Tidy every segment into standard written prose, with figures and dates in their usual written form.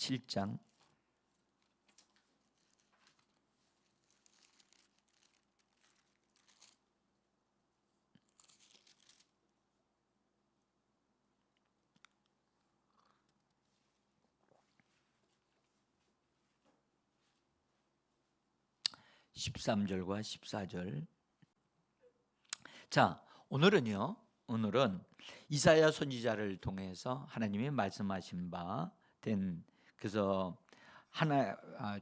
7장 13절과 14절. 자, 오늘은 이사야 선지자를 통해서 하나님이 말씀하신 바 된, 그래서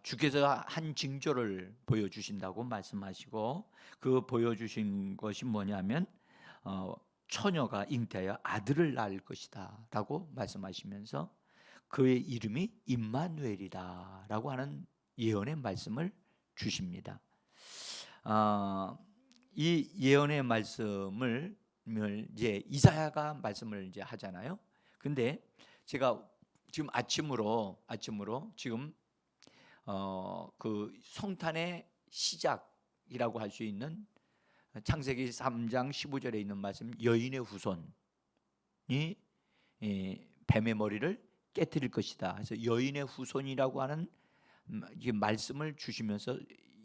주께서 한 징조를 보여주신다고 말씀하시고, 그 보여주신 것이 뭐냐면 처녀가 잉태하여 아들을 낳을 것이다 라고 말씀하시면서 그의 이름이 임마누엘이다 라고 하는 예언의 말씀을 주십니다. 이 예언의 말씀을 이제 이사야가 말씀을 이제 하잖아요. 근데 제가 지금 아침으로 지금 그 성탄의 시작이라고 할 수 있는 창세기 3장 15절에 있는 말씀, 여인의 후손이 뱀의 머리를 깨뜨릴 것이다. 그래서 여인의 후손이라고 하는 말씀을 주시면서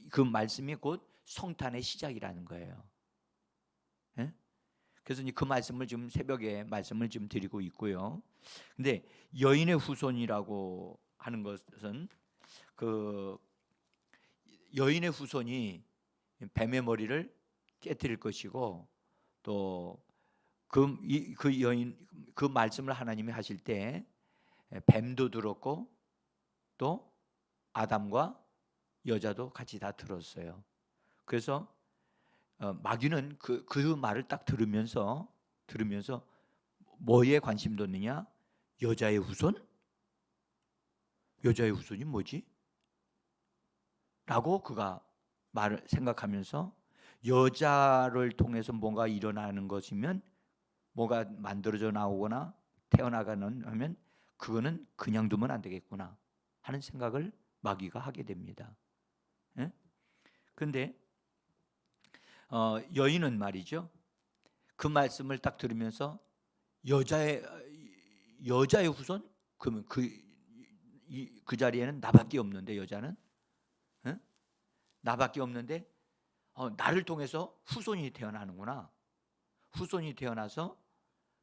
그 말씀이 곧 성탄의 시작이라는 거예요. 예? 그래서 그 말씀을 지금 새벽에 말씀을 지금 드리고 있고요. 근데 여인의 후손이라고 하는 것은 그 여인의 후손이 뱀의 머리를 깨뜨릴 것이고, 또 그 여인, 그 말씀을 하나님이 하실 때 뱀도 들었고 또 아담과 여자도 같이 다 들었어요. 그래서 마귀는 그 말을 딱 들으면서 뭐에 관심 뒀느냐? 여자의 후손? 여자의 후손이 뭐지? 라고 그가 말을 생각하면서, 여자를 통해서 뭔가 일어나는 것이면, 뭐가 만들어져 나오거나 태어나가는 하면 그거는 그냥 두면 안 되겠구나 하는 생각을 마귀가 하게 됩니다. 그런데 여인은 말이죠, 그 말씀을 딱 들으면서 여자의 후손? 그러면 그 자리에는 나밖에 없는데, 여자는 나밖에 없는데 나를 통해서 후손이 태어나는구나. 후손이 태어나서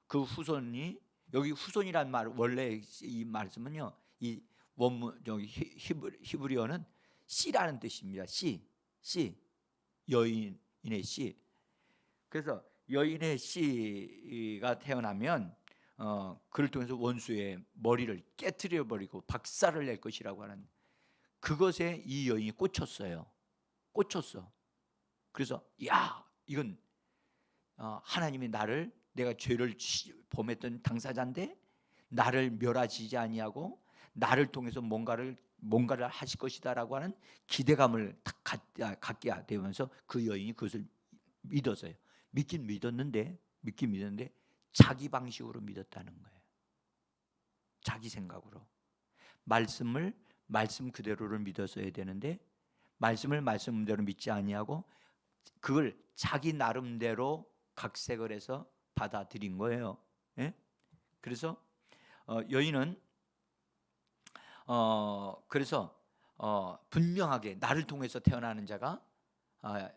그 후손이, 여기 후손이란 말, 원래 이 말씀은요, 이 원문 여기 히브리어는 씨라는 뜻입니다. 씨, 여인의 씨. 그래서 여인의 씨가 태어나면 그를 통해서 원수의 머리를 깨트려 버리고 박살을 낼 것이라고 하는, 그것에 이 여인이 꽂혔어. 그래서 이건 하나님이 나를, 내가 죄를 범했던 당사자인데 나를 멸하시지 아니하고 나를 통해서 뭔가를 하실 것이다라고 하는 기대감을 갖게 되면서 그 여인이 그것을 믿었어요. 믿긴 믿었는데 자기 방식으로 믿었다는 거예요. 자기 생각으로. 말씀 그대로를 믿었어야 되는데 말씀대로 믿지 아니하고 그걸 자기 나름대로 각색을 해서 받아들인 거예요. 그래서 여인은 그래서 분명하게 나를 통해서 태어나는 자가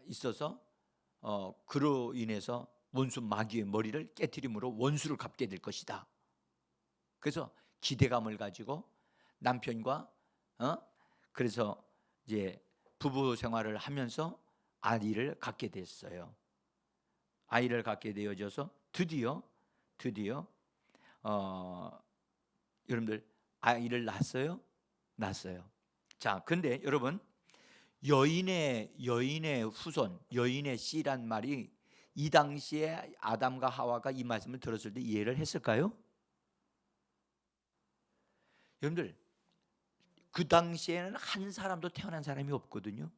있어서 그로 인해서 원수 마귀의 머리를 깨트림으로 원수를 갚게 될 것이다. 그래서 기대감을 가지고 남편과 그래서 이제 부부 생활을 하면서 아이를 갖게 됐어요. 아이를 갖게 되어져서 드디어 여러분들 아이를 낳았어요. 자, 근데 여러분, 여인의 후손, 여인의 씨란 말이 이 당시에 아담과 하와가 이 말씀을 들었을 때 이해를 했을까요? 여러분들, 그 당시에는 한 사람도 태어난 사람이 없거든요.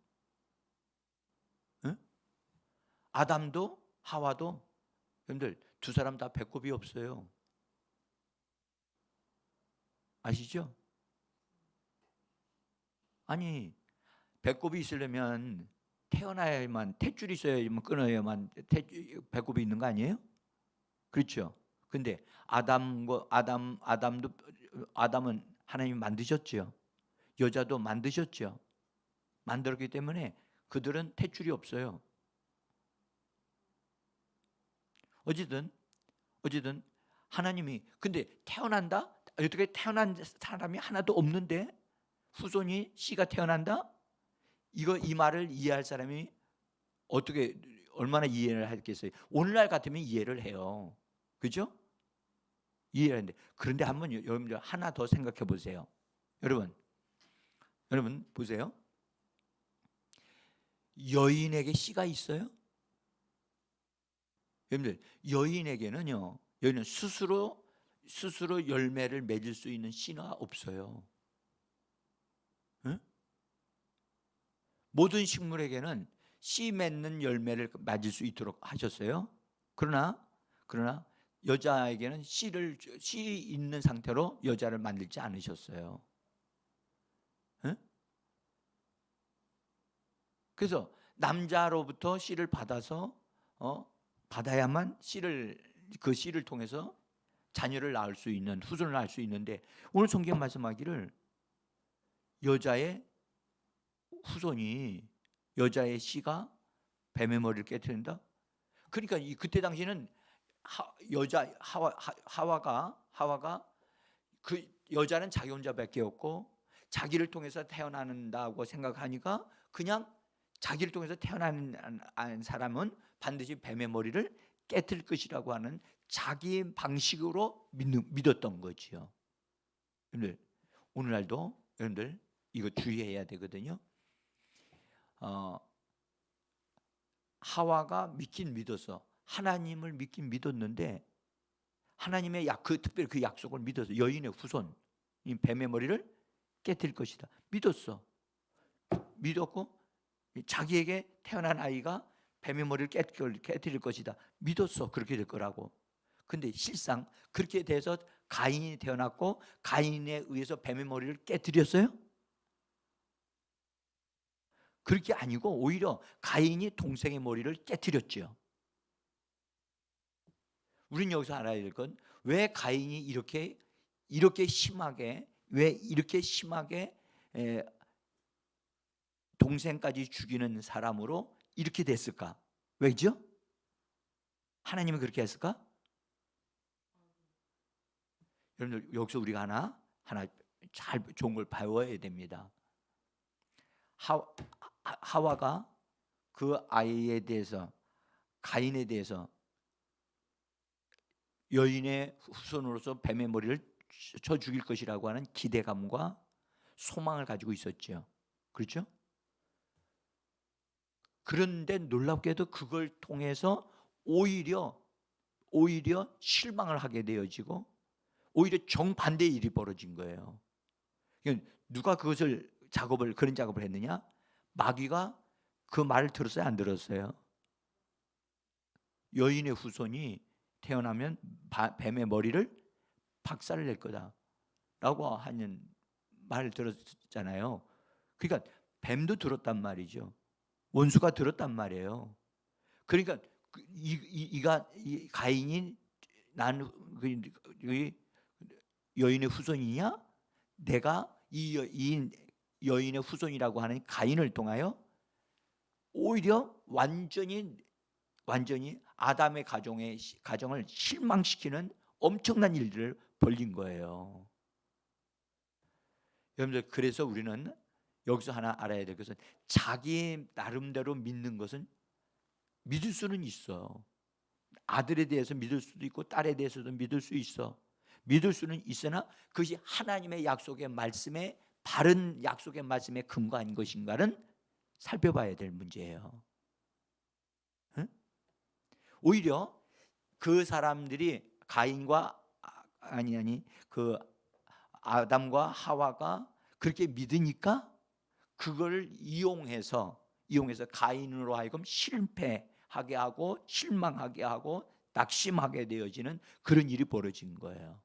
아담도 하와도, 여러분들, 두 사람 다 배꼽이 없어요. 아시죠? 아니, 배꼽이 있으려면 태어나야만, 탯줄이 있어야만, 끊어야만 배꼽이 있는 거 아니에요? 그렇죠? 근데 아담은 하나님이 만드셨죠. 여자도 만드셨죠. 만들었기 때문에 그들은 탯줄이 없어요. 어쨌든 하나님이 근데 태어난다? 어떻게 태어난 사람이 하나도 없는데 후손이 씨가 태어난다? 이 말을 이해할 사람이 어떻게 얼마나 이해를 하겠어요? 오늘날 같으면 이해를 해요. 그죠? 이해를 하는데 그런데 한번 여러분들 하나 더 생각해 보세요. 여러분 보세요. 여인에게 씨가 있어요? 여러분들 여인에게는요. 여인은 스스로 열매를 맺을 수 있는 씨가 없어요. 응? 모든 식물에게는 씨 맺는 열매를 맞을 수 있도록 하셨어요. 그러나 여자에게는 씨 있는 상태로 여자를 만들지 않으셨어요. 응? 그래서 남자로부터 씨를 받아서 받아야만 그 씨를 통해서 자녀를 낳을 수 있는 후손을 낳을 수 있는데 오늘 성경 말씀하기를 여자의 후손이 여자의 씨가 뱀의 머리를 깨트린다. 그러니까 그때 당시에는 여자 하와가 그 여자는 자기 혼자밖에 없고 자기를 통해서 태어난다고 생각하니까 그냥 자기를 통해서 태어난 사람은 반드시 뱀의 머리를 깨트릴 것이라고 하는 자기 방식으로 믿었던 거지요. 여러분들 오늘날도 여러분들 이거 주의해야 되거든요. 하와가 믿긴 믿어서 하나님을 믿긴 믿었는데 하나님의 특별히 그 약속을 믿어서 여인의 후손 뱀의 머리를 깨트릴 것이다 믿었어. 믿었고 자기에게 태어난 아이가 뱀의 머리를 깨트릴 것이다 믿었어. 그렇게 될 거라고. 근데 실상 그렇게 돼서 가인이 태어났고 가인에 의해서 뱀의 머리를 깨트렸어요? 그렇게 아니고 오히려 가인이 동생의 머리를 깨트렸죠. 우리는 여기서 알아야 될 건 왜 가인이 이렇게 심하게 동생까지 죽이는 사람으로 이렇게 됐을까? 왜죠? 하나님이 그렇게 했을까? 여러분들 여기서 우리가 하나 잘 좋은 걸 배워야 됩니다. 하와가 그 아이에 대해서 가인에 대해서 여인의 후손으로서 뱀의 머리를 쳐 죽일 것이라고 하는 기대감과 소망을 가지고 있었죠. 그렇죠? 그런데 놀랍게도 그걸 통해서 오히려 실망을 하게 되어지고 오히려 정반대의 일이 벌어진 거예요. 누가 그런 작업을 했느냐? 마귀가 그 말을 들었어요? 안 들었어요? 여인의 후손이 태어나면 뱀의 머리를 박살을 낼 거다라고 하는 말을 들었잖아요. 그러니까 뱀도 들었단 말이죠. 원수가 들었단 말이에요. 그러니까 이 가인이 난 여인의 후손이냐? 내가 이 여인의 후손이라고 하는 가인을 통하여 오히려 완전히 아담의 가정을 실망시키는 엄청난 일들을 벌린 거예요. 여러분들 그래서 우리는 여기서 하나 알아야 될 것은 자기 나름대로 믿는 것은 믿을 수는 있어. 아들에 대해서 믿을 수도 있고 딸에 대해서도 믿을 수 있어. 믿을 수는 있으나 그것이 하나님의 약속의 말씀에 바른 약속의 말씀에 근거한 것인가는 살펴봐야 될 문제예요. 응? 오히려 그 사람들이 가인과 그 아담과 하와가 그렇게 믿으니까 그걸 이용해서 가인으로 하여금 실패하게 하고 실망하게 하고 낙심하게 되어지는 그런 일이 벌어진 거예요.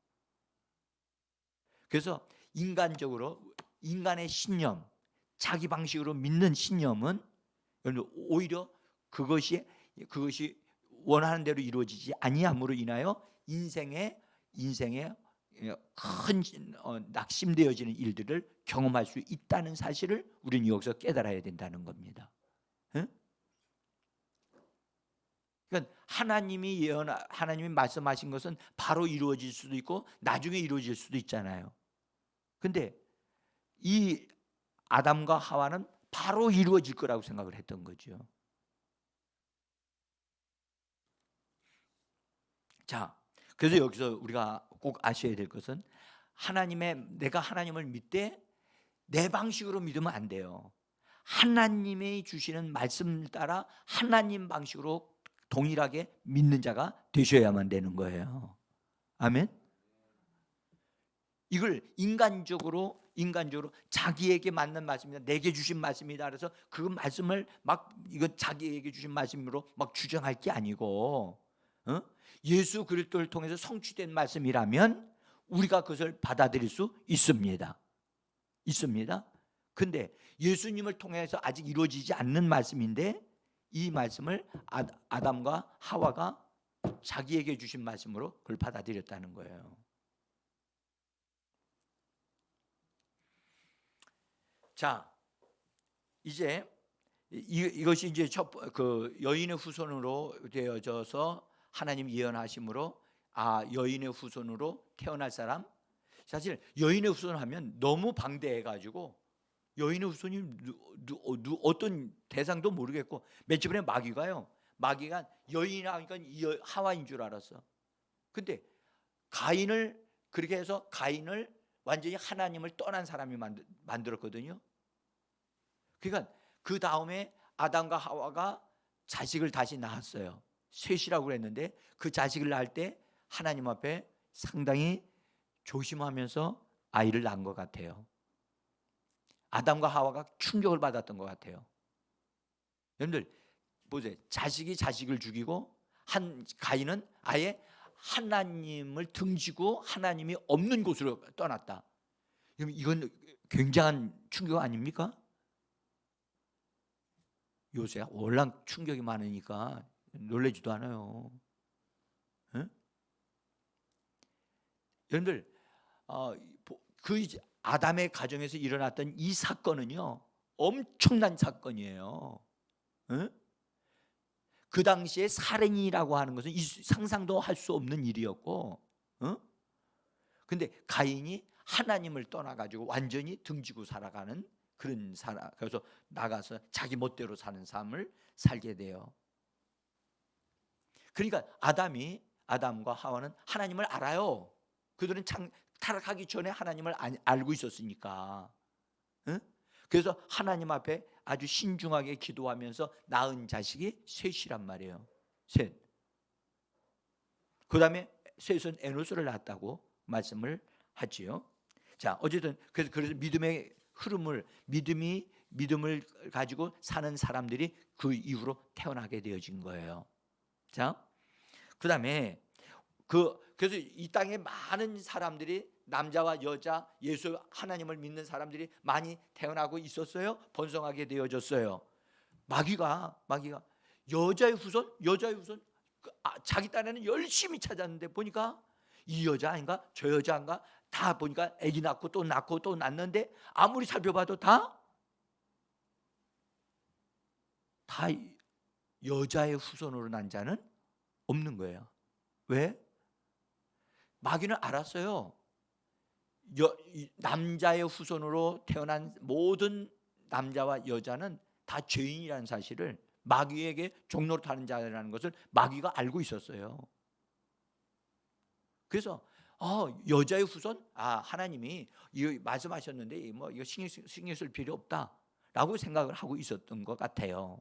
그래서 인간의 신념, 자기 방식으로 믿는 신념은 오히려 그것이 원하는 대로 이루어지지 아니함으로 인하여 인생의 큰 낙심되어지는 일들을 경험할 수 있다는 사실을 우리는 여기서 깨달아야 된다는 겁니다. 응? 그러니까 하나님이 말씀하신 것은 바로 이루어질 수도 있고 나중에 이루어질 수도 있잖아요. 근데 이 아담과 하와는 바로 이루어질 거라고 생각을 했던 거죠. 자, 그래서 여기서 우리가 꼭 아셔야 될 것은 내가 하나님을 믿되 내 방식으로 믿으면 안 돼요. 하나님이 주시는 말씀을 따라 하나님 방식으로 동일하게 믿는 자가 되셔야만 되는 거예요. 아멘. 이걸 인간적으로 자기에게 맞는 말씀이다, 내게 주신 말씀이다, 그래서 그 말씀을 막 이건 자기에게 주신 말씀으로 막 주장할 게 아니고, 예수 그리스도를 통해서 성취된 말씀이라면 우리가 그것을 받아들일 수 있습니다. 근데 예수님을 통해서 아직 이루어지지 않는 말씀인데 이 말씀을 아담과 하와가 자기에게 주신 말씀으로 그걸 받아들였다는 거예요. 자, 이제 이것이 이제 그 여인의 후손으로 되어져서 하나님 예언하심으로 여인의 후손으로 태어날 사람. 사실 여인의 후손 하면 너무 방대해가지고 여인의 후손이 어떤 대상도 모르겠고, 맨 처음에 마귀가 여인이라 하니까 하와인 줄 알았어. 근데 그렇게 해서 가인을 완전히 하나님을 떠난 사람이 만들었거든요. 그러니까 그 다음에 아담과 하와가 자식을 다시 낳았어요. 셋이라고 그랬는데 그 자식을 낳을 때 하나님 앞에 상당히 조심하면서 아이를 낳은 것 같아요. 아담과 하와가 충격을 받았던 것 같아요. 여러분들 보세요. 자식이 자식을 죽이고 가인은 아예 하나님을 등지고 하나님이 없는 곳으로 떠났다. 이건 굉장한 충격 아닙니까? 요새 워낙 충격이 많으니까 놀라지도 않아요. 응? 여러분들 그 아담의 가정에서 일어났던 이 사건은요 엄청난 사건이에요. 응? 그 당시에 살인이라고 하는 것은 상상도 할 수 없는 일이었고, 근데 가인이 하나님을 떠나가지고 완전히 등지고 살아가는 그런 그래서 나가서 자기 멋대로 사는 삶을 살게 돼요. 그러니까 아담과 하와는 하나님을 알아요. 그들은 타락하기 전에 하나님을 알고 있었으니까. 그래서 하나님 앞에 아주 신중하게 기도하면서 낳은 자식이 셋이란 말이에요. 셋. 그 다음에 셋은 에노스를 낳았다고 말씀을 하지요. 자, 어쨌든 그래서 믿음의 흐름을 믿음을 가지고 사는 사람들이 그 이후로 태어나게 되어진 거예요. 자, 그 다음에 그래서 이 땅에 많은 사람들이 남자와 여자 예수 하나님을 믿는 사람들이 많이 태어나고 있었어요. 번성하게 되어졌어요. 마귀가 여자의 후손 자기 딴에는 열심히 찾았는데 보니까 이 여자 아닌가 저 여자인가 다 보니까 아기 낳고 또 낳는데 아무리 살펴봐도 다 여자의 후손으로 난 자는 없는 거예요. 왜? 마귀는 알았어요. 남자의 후손으로 태어난 모든 남자와 여자는 다 죄인이라는 사실을 마귀에게 종로로 타는 자라는 것을 마귀가 알고 있었어요. 그래서 여자의 후손 하나님이 이거 말씀하셨는데 이거 신경 쓸 필요 없다라고 생각을 하고 있었던 것 같아요.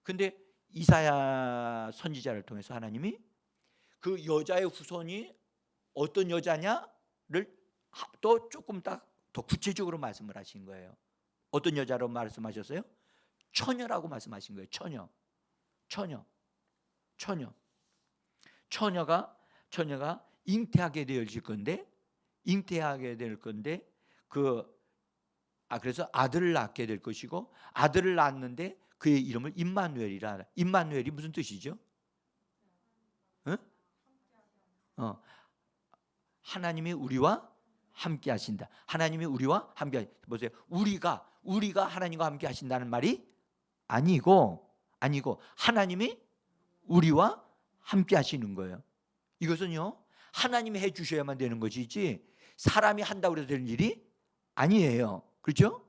근데 이사야 선지자를 통해서 하나님이 그 여자의 후손이 어떤 여자냐를 또 조금 더 구체적으로 말씀을 하신 거예요. 어떤 여자로 말씀하셨어요? 처녀라고 말씀하신 거예요. 처녀가 잉태하게 되어질 건데 그래서 아들을 낳게 될 것이고 아들을 낳았는데 그의 이름을 임마누엘이라. 임마누엘이 무슨 뜻이죠? 하나님이 우리와 함께 하신다. 하나님이 우리와 함께 보세요. 우리가 하나님과 함께 하신다는 말이 아니고 하나님이 우리와 함께 하시는 거예요. 이것은요, 하나님이 해 주셔야만 되는 것이지 사람이 한다고 해서 되는 일이 아니에요. 그렇죠?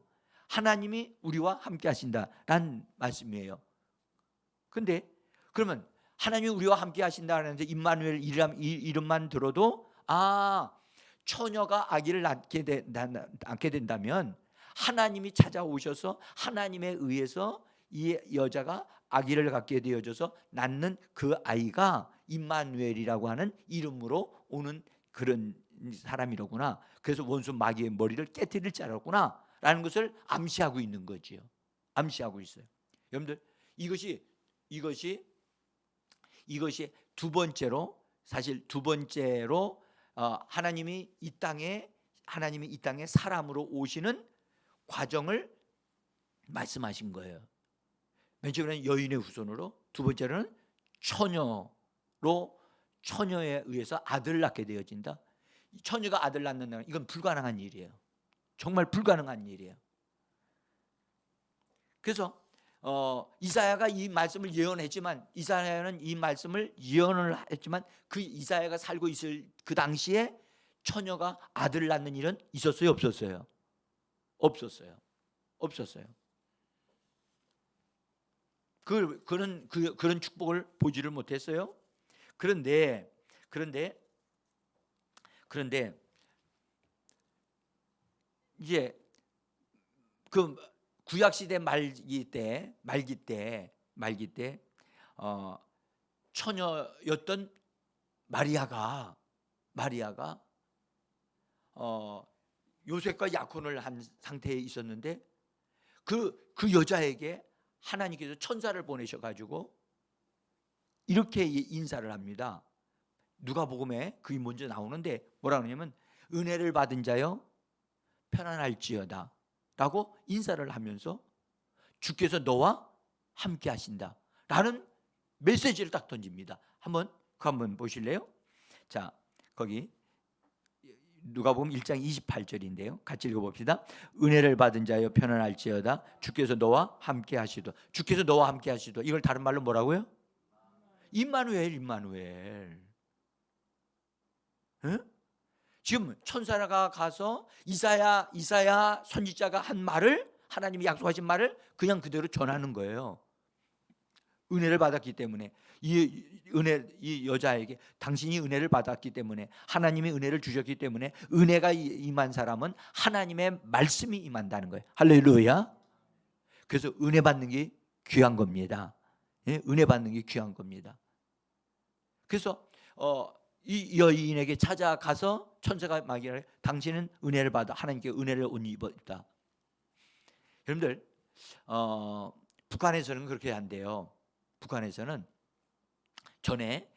하나님이 우리와 함께 하신다라는 말씀이에요. 근데 그러면 하나님이 우리와 함께 하신다는 임마누엘 이름만 들어도 처녀가 아기를 낳게 된다면 하나님이 찾아오셔서 하나님에 의해서 이 여자가 아기를 갖게 되어져서 낳는 그 아이가 임마누엘이라고 하는 이름으로 오는 그런 사람이로구나. 그래서 원수 마귀의 머리를 깨트릴 자라구나 라는 것을 암시하고 있는 거지요. 암시하고 있어요. 여러분들, 이것이 두 번째로, 사실 두 번째로 하나님이 이 땅에 사람으로 오시는 과정을 말씀하신 거예요. 맨 처음에는 여인의 후손으로, 두 번째로는 처녀에 의해서 아들을 낳게 되어진다. 처녀가 아들 낳는다는 이건 불가능한 일이에요. 정말 불가능한 일이에요. 그래서 이사야가 이 말씀을 예언했지만, 이사야는 이 말씀을 예언을 했지만 그 이사야가 살고 있을 그 당시에 처녀가 아들을 낳는 일은 있었어요, 없었어요? 없었어요. 그런 축복을 보지를 못했어요. 그런데 이제 그 구약 시대 말기 때 처녀였던 마리아가 요셉과 약혼을 한 상태에 있었는데 그 여자에게 하나님께서 천사를 보내셔가지고 이렇게 인사를 합니다. 누가복음에 그게 먼저 나오는데 뭐라 그러냐면 은혜를 받은 자여 편안할지어다 라고 인사를 하면서 주께서 너와 함께 하신다 라는 메시지를 딱 던집니다. 한번 보실래요? 자, 거기 누가복음 1장 28절인데요. 같이 읽어봅시다. 은혜를 받은 자여 편안할지어다 주께서 너와 함께 하시도. 주께서 너와 함께 하시도. 이걸 다른 말로 뭐라고요? 임마누엘. 응? 지금 천사가 가서 이사야 선지자가 한 말을, 하나님이 약속하신 말을 그냥 그대로 전하는 거예요. 은혜를 받았기 때문에 이 여자에게 당신이 은혜를 받았기 때문에, 하나님이 은혜를 주셨기 때문에 은혜가 임한 사람은 하나님의 말씀이 임한다는 거예요. 할렐루야. 그래서 은혜 받는 게 귀한 겁니다. 은혜 받는 게 귀한 겁니다. 그래서 이 여인에게 찾아가서 천사가 말하기를 당신은 은혜를 받아, 하나님께 은혜를 옷 입었다. 여러분들, 북한에서는 그렇게 한대요. 북한에서는 전에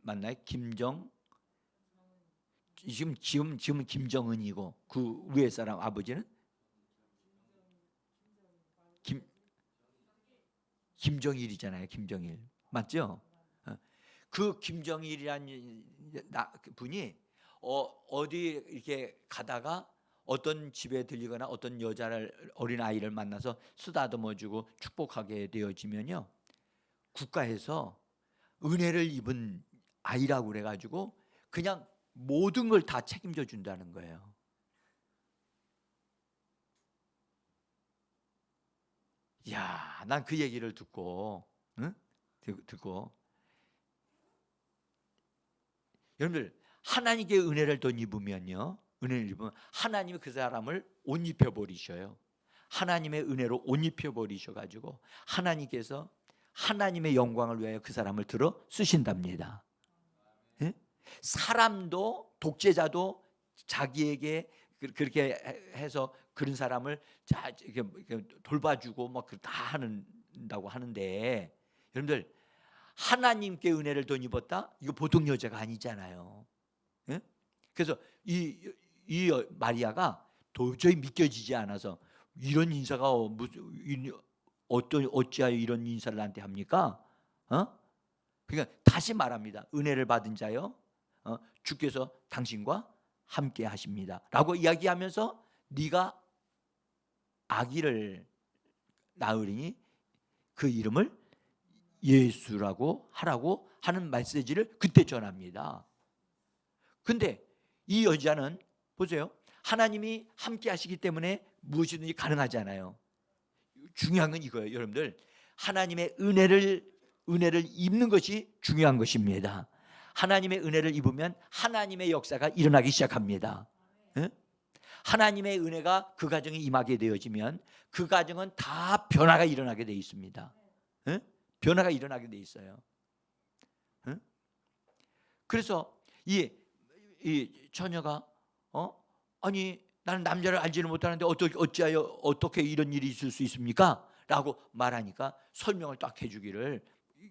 맞나요? 지금 김정은이고 그 위에 사람 아버지는 김정일이잖아요. 김정일 맞죠? 그 김정일이라는 분이 어디 이렇게 가다가 어떤 집에 들리거나 어떤 어린 아이를 만나서 쓰다듬어주고 축복하게 되어지면요, 국가에서 은혜를 입은 아이라고 그래가지고 그냥 모든 걸 다 책임져 준다는 거예요. 이야, 난 그 얘기를 듣고 여러분들, 하나님께 은혜를 더 입으면요, 은혜를 입으면 하나님이 그 사람을 옷 입혀 버리셔요. 하나님의 은혜로 옷 입혀 버리셔가지고 하나님께서 하나님의 영광을 위하여 그 사람을 들어 쓰신답니다. 예? 사람도, 독재자도 자기에게 그렇게 해서 그런 사람을 돌봐주고 막 다 한다고 하는데, 여러분들, 하나님께 은혜를 더 입었다? 이거 보통 여자가 아니잖아요. 예? 그래서 이 마리아가 도저히 믿겨지지 않아서, 이런 인사가 어찌하여 이런 인사를 나한테 합니까? 그러니까 다시 말합니다. 은혜를 받은 자여, 주께서 당신과 함께 하십니다 라고 이야기하면서 네가 아기를 낳으리니 그 이름을 예수라고 하라고 하는 메시지를 그때 전합니다. 근데 이 여자는 보세요. 하나님이 함께 하시기 때문에 무엇이든지 가능하잖아요. 중요한 건 이거예요. 여러분들, 하나님의 은혜를 입는 것이 중요한 것입니다. 하나님의 은혜를 입으면 하나님의 역사가 일어나기 시작합니다. 응? 하나님의 은혜가 그 가정에 임하게 되어지면 그 가정은 다 변화가 일어나게 되어 있습니다. 응? 변화가 일어나게 되어 있어요. 응? 그래서 이 처녀가 아니 나는 남자를 알지는 못하는데 어찌하여 어떻게 이런 일이 있을 수 있습니까? 라고 말하니까 설명을 딱 해주기를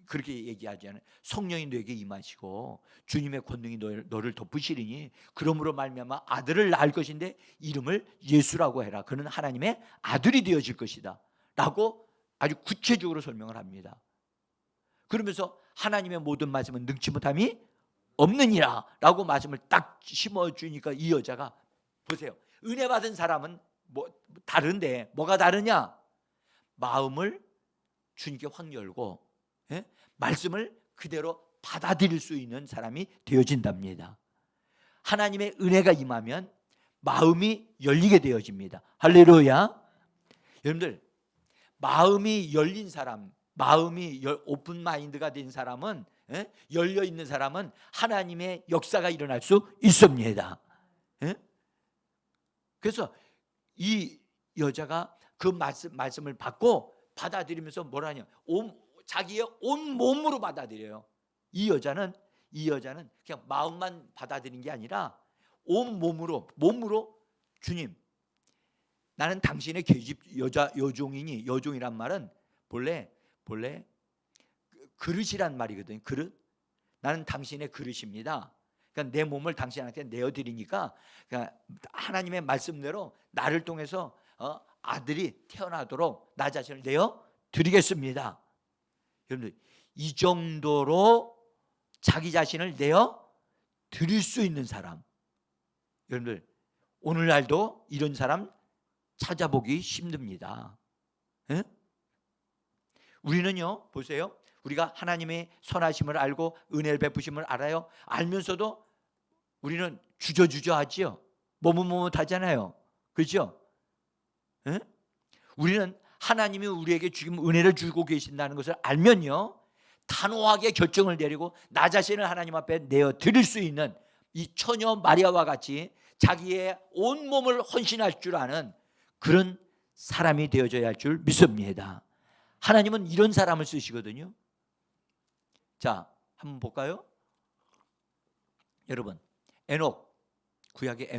그렇게 얘기하지 않아요. 성령이 너에게 임하시고 주님의 권능이 너를 덮으시리니 그러므로 말미암아 아들을 낳을 것인데 이름을 예수라고 해라. 그는 하나님의 아들이 되어질 것이다 라고 아주 구체적으로 설명을 합니다. 그러면서 하나님의 모든 말씀은 능치 못함이 없느니라 라고 말씀을 딱 심어주니까 이 여자가 보세요. 은혜 받은 사람은 다른데 뭐가 다르냐? 마음을 주님께 확 열고 말씀을 그대로 받아들일 수 있는 사람이 되어진답니다. 하나님의 은혜가 임하면 마음이 열리게 되어집니다. 할렐루야. 여러분들, 마음이 열린 사람, 마음이 오픈 마인드가 된 사람은, 열려 있는 사람은 하나님의 역사가 일어날 수 있습니다. 그래서 이 여자가 그 말씀을 받고 받아들이면서 뭐라냐? 자기의 온 몸으로 받아들여요. 이 여자는 그냥 마음만 받아들인 게 아니라 온 몸으로 주님, 나는 당신의 계집 여종이니, 여종이란 말은 본래 그릇이란 말이거든요. 그릇. 나는 당신의 그릇입니다. 그러니까 내 몸을 당신한테 내어드리니까 그러니까 하나님의 말씀대로 나를 통해서 아들이 태어나도록 나 자신을 내어드리겠습니다. 여러분들, 이 정도로 자기 자신을 내어드릴 수 있는 사람, 여러분들 오늘날도 이런 사람 찾아보기 힘듭니다. 에? 우리는요, 보세요. 우리가 하나님의 선하심을 알고 은혜를 베푸심을 알아요. 알면서도 우리는 주저주저하지요. 머뭇머뭇하잖아요. 그렇죠? 에? 우리는 하나님이 우리에게 지금 은혜를 주고 계신다는 것을 알면요, 단호하게 결정을 내리고 나 자신을 하나님 앞에 내어드릴 수 있는 이 처녀 마리아와 같이 자기의 온몸을 헌신할 줄 아는 그런 사람이 되어져야 할 줄 믿습니다. 하나님은 이런 사람을 쓰시거든요. 자, 한번 볼까요? 여러분, 에녹, 구약의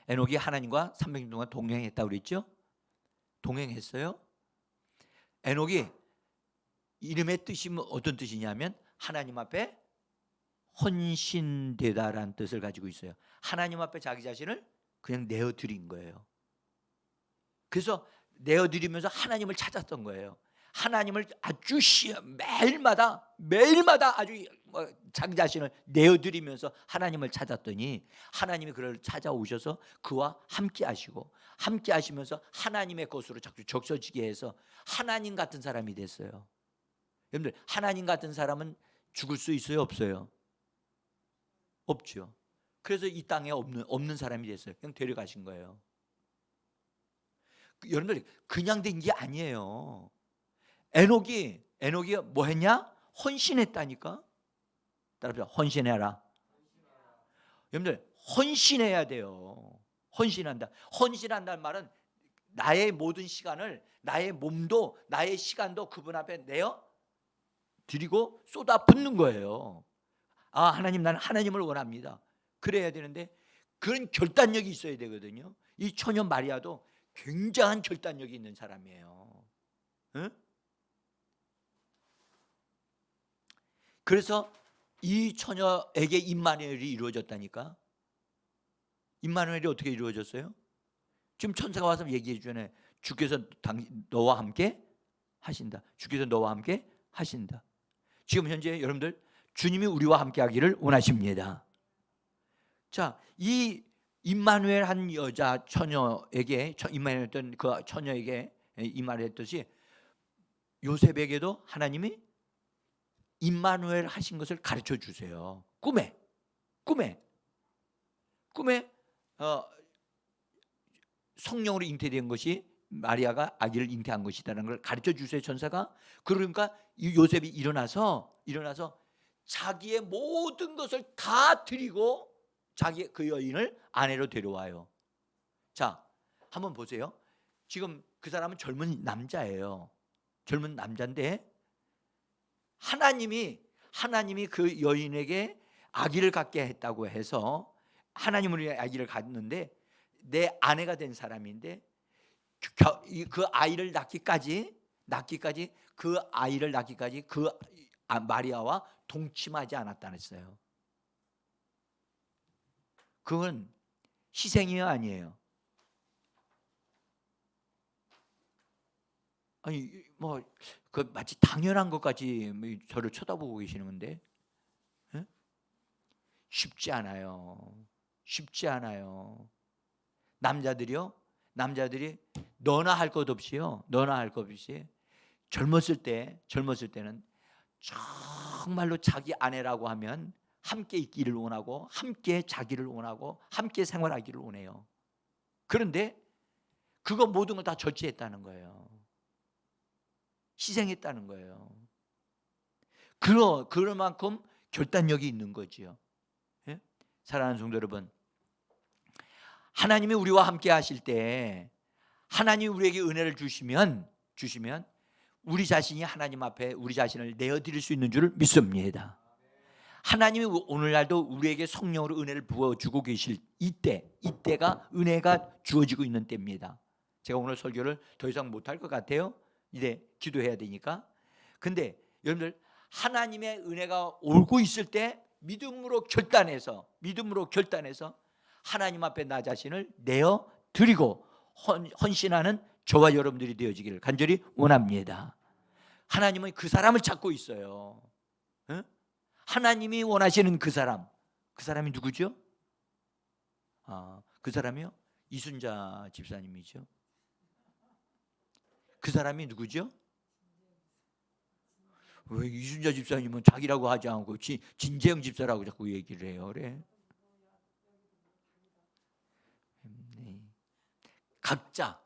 에녹이 하나님과 300년 동안 동행했다고 그랬죠? 동행했어요. 에녹이 이름의 뜻이 어떤 뜻이냐면 하나님 앞에 헌신되다라는 뜻을 가지고 있어요. 하나님 앞에 자기 자신을 그냥 내어드린 거예요. 그래서 내어드리면서 하나님을 찾았던 거예요. 하나님을 아주 매일마다 아주 자기 자신을 내어드리면서 하나님을 찾았더니 하나님이 그를 찾아오셔서 그와 함께 하시고 함께 하시면서 하나님의 것으로 자꾸 적셔지게 해서 하나님 같은 사람이 됐어요. 여러분들, 하나님 같은 사람은 죽을 수 있어요, 없어요? 없죠. 그래서 이 땅에 없는 사람이 됐어요. 그냥 데려가신 거예요. 여러분들, 그냥 된 게 아니에요. 에녹이 뭐 했냐? 헌신했다니까. 따라합시다. 헌신해라. 여러분들, 헌신해야 돼요. 헌신한다. 헌신한다는 말은 나의 모든 시간을, 나의 몸도 나의 시간도 그분 앞에 내어 드리고 쏟아붓는 거예요. 아, 하나님, 나는 하나님을 원합니다. 그래야 되는데 그런 결단력이 있어야 되거든요. 이 처녀 마리아도 굉장한 결단력이 있는 사람이에요. 응? 그래서 이 처녀에게 임마누엘이 이루어졌다니까. 임마누엘이 어떻게 이루어졌어요? 지금 천사가 와서 얘기해 주잖아요. 주께서 너와 함께 하신다. 주께서 너와 함께 하신다. 지금 현재 여러분들 주님이 우리와 함께 하기를 원하십니다. 자, 이 임마누엘 한 여자 처녀에게, 임마누엘했던 그 처녀에게 이 말을 했듯이 요셉에게도 하나님이 임마누엘 하신 것을 가르쳐 주세요. 꿈에 성령으로 잉태된 것이 마리아가 아기를 잉태한 것이다라는 걸 가르쳐 주세요, 천사가. 그러니까 이 요셉이 일어나서 자기의 모든 것을 다 드리고 자기 그 여인을 아내로 데려와요. 자, 한번 보세요. 지금 그 사람은 젊은 남자예요. 젊은 남자인데 하나님이 그 여인에게 아기를 갖게 했다고 해서 하나님으로 아기를 갖는데 내 아내가 된 사람인데 그 아이를 낳기까지 그 마리아와 동침하지 않았다는 했어요. 그건 희생이요, 아니에요? 아니 뭐 그 마치 당연한 것까지 저를 쳐다보고 계시는데 쉽지 않아요. 남자들이 너나 할 것 없이요. 젊었을 때는 정말로 자기 아내라고 하면 함께 있기를 원하고 함께 자기를 원하고 함께 생활하기를 원해요. 그런데 그거 모든 걸 다 절제했다는 거예요. 희생했다는 거예요. 그럴 만큼 결단력이 있는 거지요. 예? 사랑하는 성도 여러분, 하나님이 우리와 함께 하실 때 하나님이 우리에게 은혜를 주시면 우리 자신이 하나님 앞에 우리 자신을 내어드릴 수 있는 줄 믿습니다. 하나님이 오늘날도 우리에게 성령으로 은혜를 부어주고 계실 이때가 은혜가 주어지고 있는 때입니다. 제가 오늘 설교를 더 이상 못할 것 같아요. 이제 기도해야 되니까. 근데 여러분들 하나님의 은혜가 오고 있을 때 믿음으로 결단해서 하나님 앞에 나 자신을 내어 드리고 헌신하는 저와 여러분들이 되어지기를 간절히 원합니다. 하나님은 그 사람을 찾고 있어요. 하나님이 원하시는 그 사람이 누구죠? 그 사람이요? 이순자 집사님이죠. 그 사람이 누구죠? 왜 이순자 집사님은 자기라고 하지 않고 진재영 집사라고 자꾸 얘기를 해요? 그래?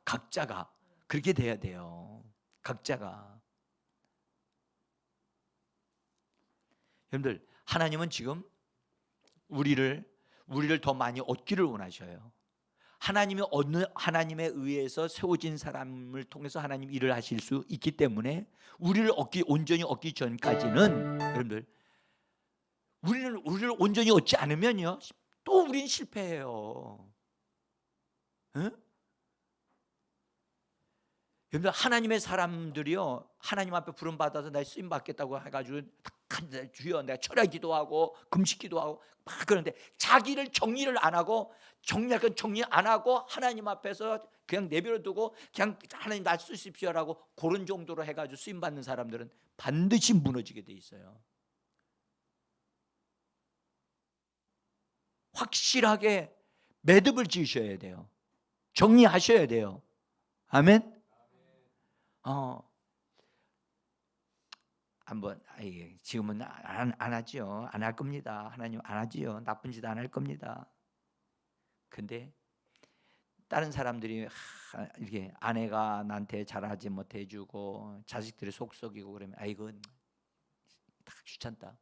각자가 그렇게 돼야 돼요. 각자가. 여러분들 하나님은 지금 우리를 더 많이 얻기를 원하셔요. 하나님에 의해서 세워진 사람을 통해서 하나님 일을 하실 수 있기 때문에 온전히 얻기 전까지는 여러분들 우리를 온전히 얻지 않으면요 또 우린 실패해요. 여러분들 하나님의 사람들이요 하나님 앞에 부름 받아서 나 쓰임 받겠다고 해가지고 주여 내가 철야 기도하고 금식 기도하고 막 그러는데 자기를 정리를 안 하고 정리 안 하고 하나님 앞에서 그냥 내버려 두고 그냥 하나님 날 쓰십시오라고 그런 정도로 해가지고 쓰임 받는 사람들은 반드시 무너지게 돼 있어요. 확실하게 매듭을 지으셔야 돼요. 정리하셔야 돼요. 아멘. 한번 지금은 안 하지요. 안 할 겁니다. 하나님 안 하지요. 나쁜 짓 안 할 겁니다. 근데 다른 사람들이 이렇게 아내가 나한테 잘하지 못해주고 자식들이 속 썩이고 그러면 아이고 다 귀찮다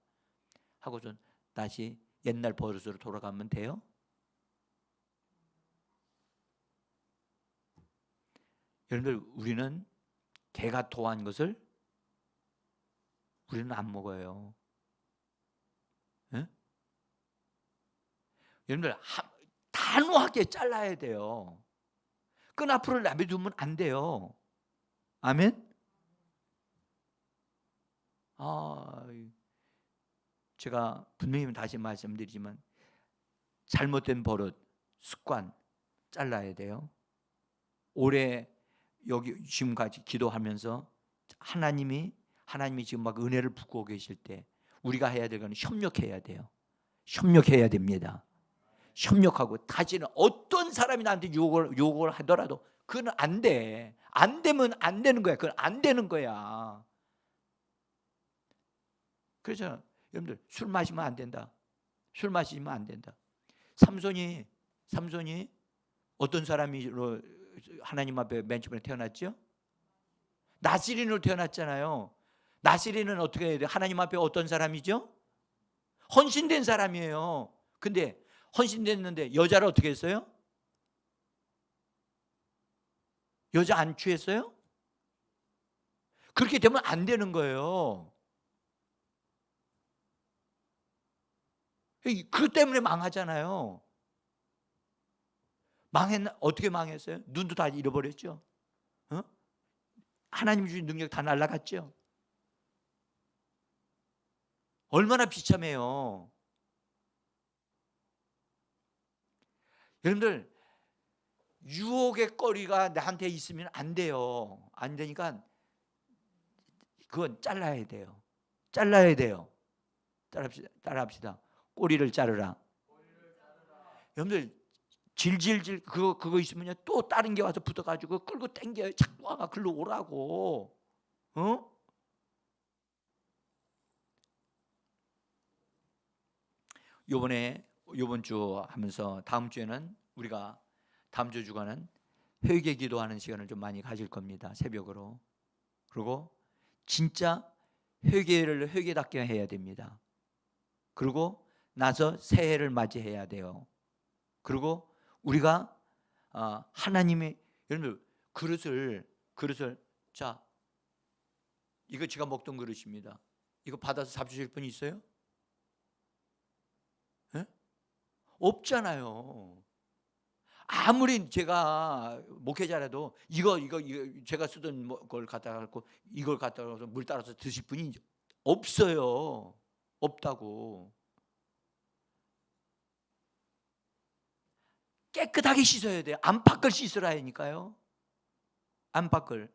하고 좀 다시 옛날 버릇으로 돌아가면 돼요. 여러분들 우리는 개가 토한 것을 우리는 안 먹어요. 네? 여러분들 단호하게 잘라야 돼요. 끈 앞으로 내버려두면 안 돼요. 아멘. 제가 분명히 다시 말씀드리지만 잘못된 버릇, 습관 잘라야 돼요. 올해 여기 지금까지 기도하면서 하나님이 하나님이 지금 막 은혜를 붓고 계실 때 우리가 해야 될 건 협력해야 돼요. 협력해야 됩니다. 협력하고 다시는 어떤 사람이 나한테 욕을 하더라도 그건 안 돼. 안 되면 안 되는 거야. 그건 안 되는 거야. 그래서 여러분들 술 마시면 안 된다. 술 마시면 안 된다. 삼손이 어떤 사람으로 하나님 앞에 맨 처음에 태어났죠? 나시린으로 태어났잖아요. 나시린은 어떻게 해야 돼요? 하나님 앞에 어떤 사람이죠? 헌신된 사람이에요. 근데 헌신됐는데 여자를 어떻게 했어요? 여자 안 취했어요? 그렇게 되면 안 되는 거예요. 그것 때문에 망하잖아요. 어떻게 망했어요? 눈도 다 잃어버렸죠. 어? 하나님 주신 능력 다 날아갔죠. 얼마나 비참해요. 여러분들 유혹의 거리가 나한테 있으면 안 돼요. 안 되니까 그건 잘라야 돼요. 잘라야 돼요. 따라합시다. 꼬리를 자르라. 여러분들 질질질 그거 있으면요 또 다른 게 와서 붙어가지고 끌고 당겨요. 자꾸 와가 글로 오라고. 요번 주 하면서 다음 주에는 우리가 다음 주 주간은 회개 기도하는 시간을 좀 많이 가질 겁니다. 새벽으로. 그리고 진짜 회개를 회개답게 해야 됩니다. 그리고 나서 새해를 맞이해야 돼요. 그리고 우리가 하나님의 여러분들 그릇을 자 이거 제가 먹던 그릇입니다. 이거 받아서 잡수실 분 있어요? 네? 없잖아요. 아무리 제가 목회자라도 이거 제가 쓰던 걸 갖다가 갖고 이걸 갖다가 물 따라서 드실 분이 없어요. 없다고. 깨끗하게 씻어야 돼요. 안팎을 씻으라 하니까요. 안팎을.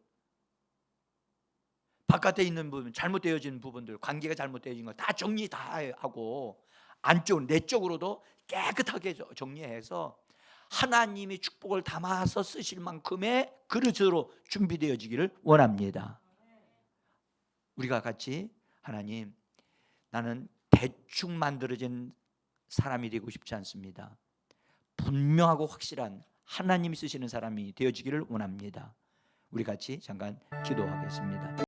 바깥에 있는 부분, 잘못되어진 부분들, 관계가 잘못되어진 거 다 정리 다 하고 안쪽, 내적으로도 깨끗하게 정리해서 하나님이 축복을 담아서 쓰실 만큼의 그릇으로 준비되어지기를 원합니다. 우리가 같이 하나님, 나는 대충 만들어진 사람이 되고 싶지 않습니다. 분명하고 확실한 하나님이 쓰시는 사람이 되어지기를 원합니다. 우리 같이 잠깐 기도하겠습니다.